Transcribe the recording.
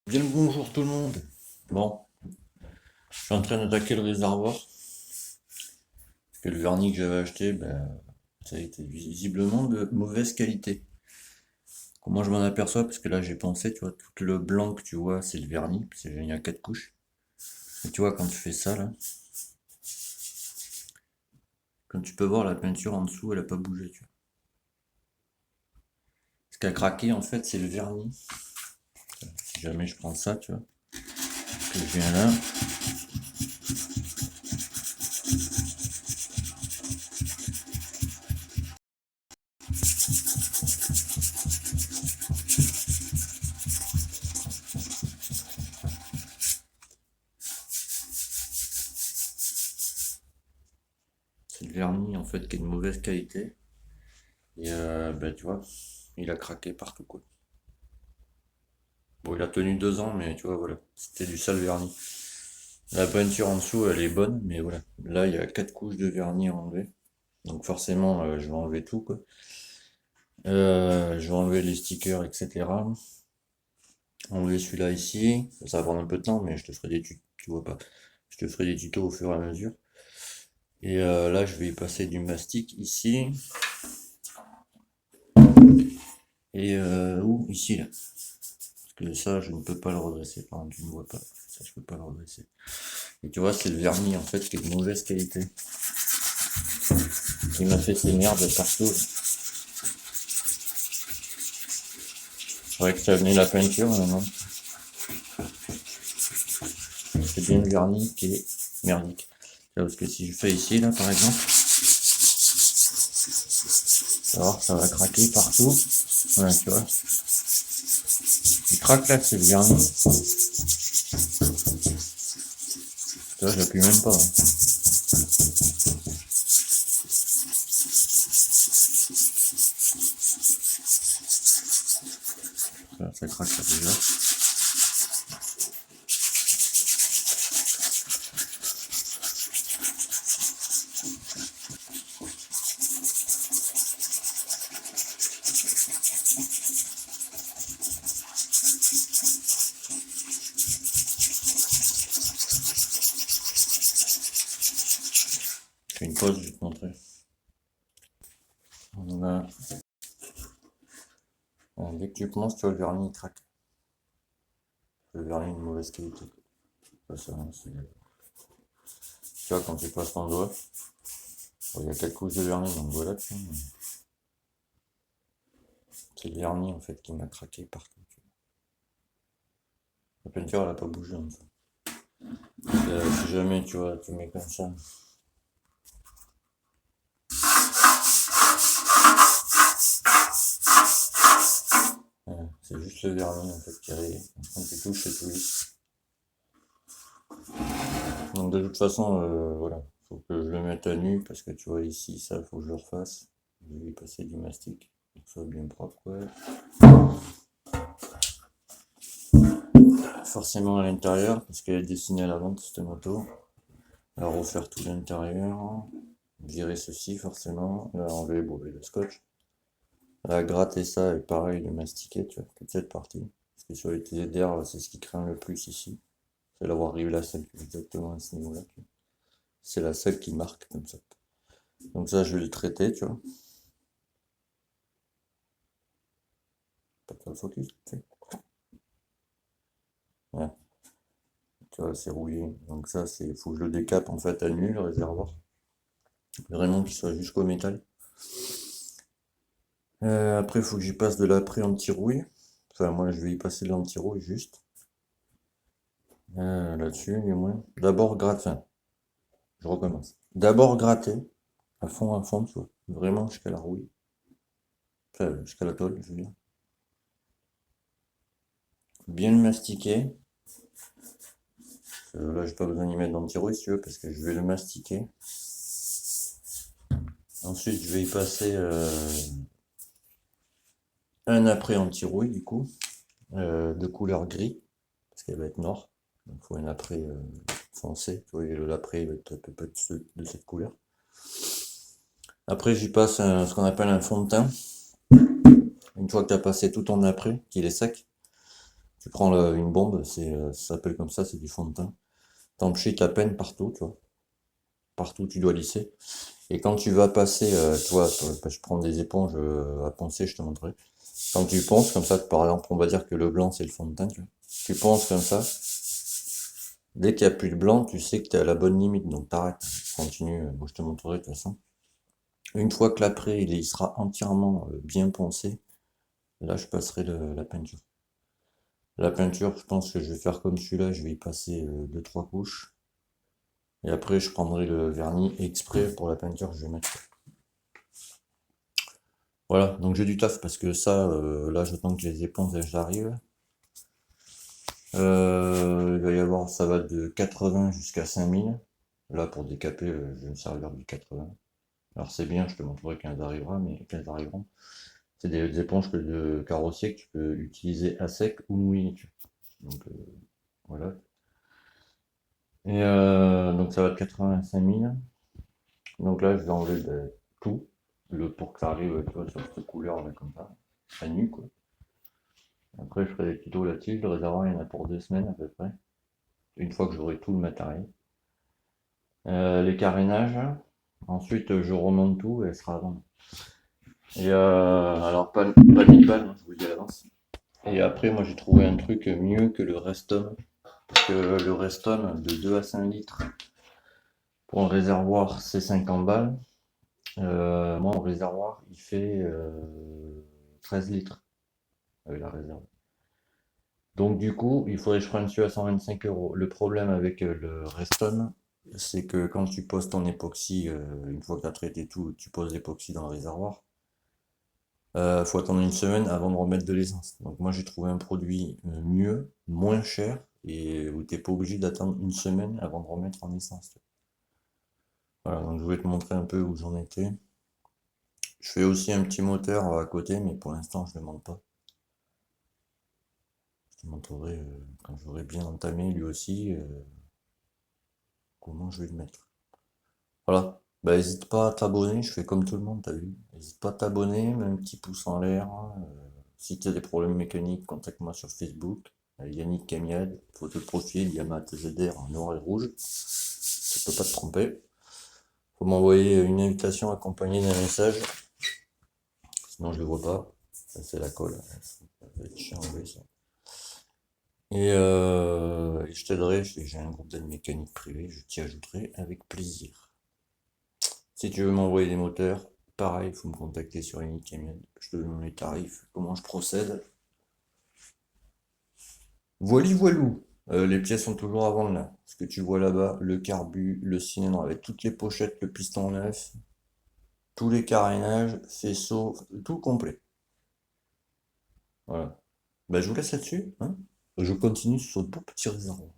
Bien le bonjour tout le monde. Bon, je suis en train d'attaquer le réservoir. Parce que le vernis que j'avais acheté, ça a été visiblement de mauvaise qualité. Comment je m'en aperçois? Parce que là j'ai pensé, tu vois, tout le blanc que tu vois, c'est le vernis, parce qu'il y a 4 couches. Et tu vois, quand tu fais ça là, comme tu peux voir, la peinture en dessous, elle a pas bougé, tu vois. Ce qui a craqué en fait, c'est le vernis. Si jamais je prends ça, tu vois, que je viens là, c'est le vernis en fait qui est de mauvaise qualité. Et tu vois, il a craqué partout quoi. Bon, il a tenu 2 ans, mais tu vois, voilà, c'était du sale vernis. La peinture en dessous, elle est bonne, mais voilà. Là, il y a 4 couches de vernis à enlever. Donc forcément, je vais enlever tout, quoi. Je vais enlever les stickers, etc. Enlever celui-là ici. Ça va prendre un peu de temps, mais je te ferai des tutos, tu vois pas. Je te ferai des tutos au fur et à mesure. Et là, je vais y passer du mastic ici. Et où? Ici, là. Parce que ça, je ne peux pas le redresser. Pardon, tu ne vois pas. Ça, je peux pas le redresser. Et tu vois, c'est le vernis, en fait, qui est de mauvaise qualité. Qui m'a fait ces merdes partout, là. Faudrait que ça venait la peinture, non? C'est bien le vernis qui est merdique. Là, parce que si je fais ici, là, par exemple, alors ça va craquer partout. Voilà, tu vois. Il craque là, c'est le vernis. Tu vois, j'appuie même pas, hein. Ça craque là déjà. Je fais une pause, je vais te montrer. Voilà. Dès que tu commences, tu vois, le vernis il craque. Le vernis de mauvaise qualité. Ça, tu vois, quand tu passes ton doigt, bon, il y a 4 couches de vernis, donc voilà, tu vois, c'est le vernis en fait qui m'a craqué partout. La peinture elle a pas bougé en fait. Si jamais tu vois, tu mets comme ça. Voilà, c'est juste le vernis en fait qui est rayé. Quand tu touches, c'est tout lisse. Donc de toute façon, voilà, faut que je le mette à nu parce que tu vois ici, ça, faut que je le refasse. Je vais y passer du mastic, pour que ça soit bien propre, ouais. Forcément à l'intérieur, parce qu'elle est destinée à la vente cette moto. À refaire tout l'intérieur, virer ceci forcément, là enlever bon, le scotch. Là gratter ça et pareil le mastiquer, tu vois, toute cette partie. Parce que sur les TZR, c'est ce qui craint le plus ici. C'est l'avoir arrivé la selle exactement à ce niveau-là. C'est la selle qui marque comme ça. Donc ça je vais le traiter, tu vois. Pas de focus. Ouais, tu vois, c'est rouillé. Donc ça, c'est faut que je le décape en fait à nu, le réservoir. Vraiment qu'il soit jusqu'au métal. Après, il faut que j'y passe de l'après anti-rouille. Enfin, moi, je vais y passer de l'anti-rouille juste. Là-dessus, du moins. D'abord gratter. Enfin, je recommence. D'abord gratter à fond, tu vois. Vraiment jusqu'à la rouille. Enfin, jusqu'à la tôle, je veux dire. Bien le mastiquer. Là, j'ai pas besoin d'y mettre d'anti-rouille, si tu veux, parce que je vais le mastiquer. Ensuite, je vais y passer un après anti-rouille, du coup, de couleur gris, parce qu'elle va être noire. Donc, il faut un après foncé. Tu vois, l'après va être un peu de cette couleur. Après, j'y passe ce qu'on appelle un fond de teint. Une fois que tu as passé tout ton après, qu'il est sec, Tu prends une bombe, ça s'appelle comme ça, c'est du fond de teint. T'en pchites à peine partout, tu vois. Partout tu dois lisser. Et quand tu vas passer, je prends des éponges à poncer, je te montrerai. Quand tu ponces comme ça, par exemple, on va dire que le blanc c'est le fond de teint, tu vois. Tu ponces comme ça. Dès qu'il n'y a plus de blanc, tu sais que tu es à la bonne limite, donc t'arrêtes. Tu continues, moi je te montrerai de toute façon. Une fois que l'après il sera entièrement bien poncé, là je passerai la peinture. La peinture, je pense que je vais faire comme celui-là, je vais y passer 2-3 couches. Et après je prendrai le vernis exprès pour la peinture que je vais mettre. Voilà, donc j'ai du taf parce que ça, là j'attends que les éponges elles arrivent. Il va y avoir, ça va de 80 jusqu'à 5000. Là pour décaper, je vais me servir du 80. Alors c'est bien, je te montrerai quand elles arriveront, mais quand elles arriveront. C'est des éponges de carrossier que tu peux utiliser à sec ou mouillé. Donc voilà. Et donc ça va de 80 à 5000. Donc là je vais enlever tout, pour que ça arrive, tu vois, sur cette couleur là comme ça, à nu quoi. Après je ferai des tutos là-dessus, le réservoir il y en a pour 2 semaines à peu près, une fois que j'aurai tout le matériel. Les carénages, ensuite je remonte tout et elle sera à vendre. Et alors pas 1000 balles, hein, je vous le dis à l'avance. Et après moi j'ai trouvé un truc mieux que le Restom, parce que le Restom de 2 à 5 litres pour un réservoir c'est 50 balles. Moi mon réservoir il fait 13 litres avec la réserve. Donc du coup, il faudrait que je prenne celui à 125 euros. Le problème avec le Reston, c'est que quand tu poses ton époxy, une fois que tu as traité tout, tu poses l'époxy dans le réservoir, faut attendre une semaine avant de remettre de l'essence. Donc moi j'ai trouvé un produit mieux, moins cher, et où t'es pas obligé d'attendre une semaine avant de remettre en essence. Voilà, donc je voulais te montrer un peu où j'en étais. Je fais aussi un petit moteur à côté, mais pour l'instant je ne le monte pas. Je te montrerai quand j'aurai bien entamé lui aussi comment je vais le mettre. Voilà. Bah, n'hésite pas à t'abonner, je fais comme tout le monde, t'as vu. N'hésite pas à t'abonner, mets un petit pouce en l'air. Si tu as des problèmes mécaniques, contacte-moi sur Facebook. Yannick Camiad, photo de profil, Yamaha TZR en noir et rouge. Tu peux pas te tromper. Faut m'envoyer une invitation accompagnée d'un message. Sinon je le vois pas. Ça c'est la colle. Ça va être chiant à enlever, ça. Et je t'aiderai, j'ai un groupe d'aide mécanique privé, je t'y ajouterai avec plaisir. Si tu veux m'envoyer des moteurs, pareil, il faut me contacter sur Yannick Camion. Je te donne les tarifs, comment je procède. Voili voilou. Les pièces sont toujours à vendre là. Ce que tu vois là-bas, le carbu, le cylindre avec toutes les pochettes, le piston neuf, tous les carénages, faisceaux, tout complet. Voilà. Bah, je vous laisse là-dessus, hein. Je continue sur de beaux petits réservoirs.